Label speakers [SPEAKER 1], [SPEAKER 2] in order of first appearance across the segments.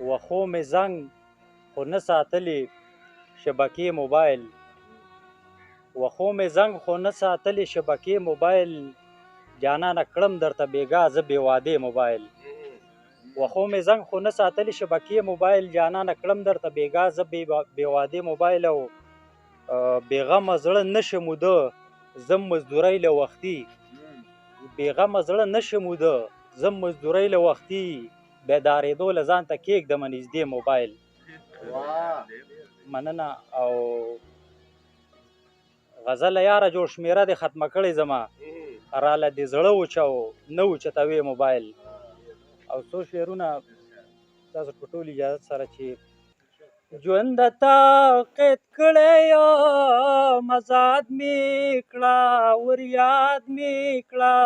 [SPEAKER 1] وخو مې زنګ خو نه ساتلې شبکې موبایل وخو مې زنګ خو نه ساتلې شبکې موبایل جانانه کړم درته بېګا زه بې وادې موبایل وخو مې زنګ خو نه ساتلې شبکې موبایل جانانه کړم درته بېګا زه بې وادې موبایل او بېغمه زړه نشم موده زم مزدورۍ له وختي بېغمه زړه نشم موده زم مزدورۍ له وختي بیدارېدو له ځان ته کېږدمه نږدې موبایل مننه او غزله یاره جوړ شمېره دې ختمه کړې زما راله دې زړه وچه نه اوچتوې موبایل او څو شعرونه تاسو په ټول اجازت سره چې ژوند تا قید کړی یم ازاد مې کړه ور یاد مې کړه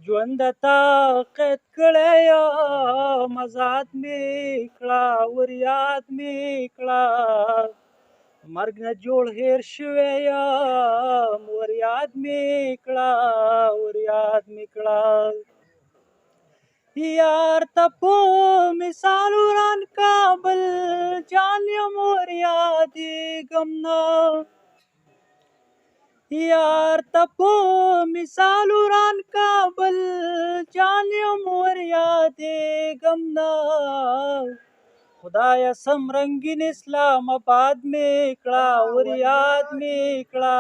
[SPEAKER 1] ژوند تا قید کړی یم ازاد مې کړه ور یاد مې کړه مرګ نه جوړ هېر شوی یم ور یاد مې کړه ور یاد مې کړه یار ته په مثال وران کابل جان یم ور یادېږم نه یار ته په مثال وران کابل جان یم ور یادېږم نه خدایه سم رنګین اسلام آباد مې کړه ور یاد مې کړه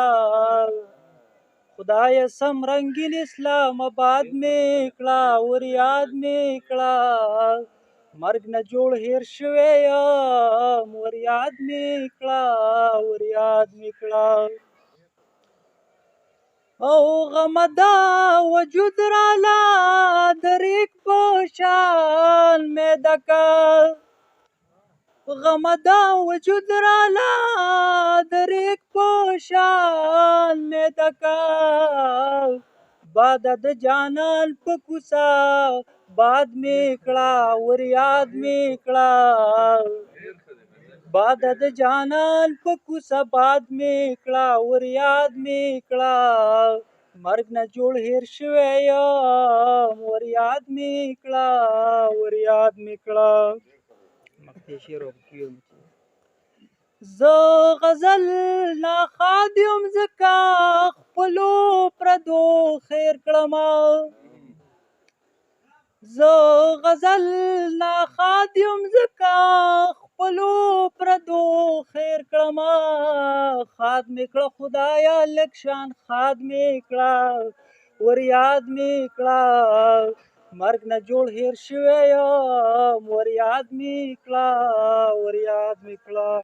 [SPEAKER 1] خدایه سم رنګین اسلام آباد مې کړه ور یاد مې کړه مرګ نه جوړ هېر شوی یم ور یاد مې کړه ور یاد مې کړه او غمه دا وجود راله د ریګ په شان میده که غمه دا وجود راله د ریګ په شان میده که باده د جانان په کوڅه باد مې کړه ور یاد مې کړه باده د جانان په کوڅه باد مې کړه ور یاد مې کړه مرګ نه جوړ هېر شوی یم ور یاد مې کړه ور یاد مې کړه زه غزل ناښاد یم ځکه خپلو پردو خیر کړمه زه غزل ناښاد یم ځکه خپلو پردو خیر کړمه ښاد مې کړه خدایه لږ شان ښاد مې کړه ور یاد مې کړه مرګ نه جوړ هېر شوی یم ور یاد مې کړه ور یاد مې کړه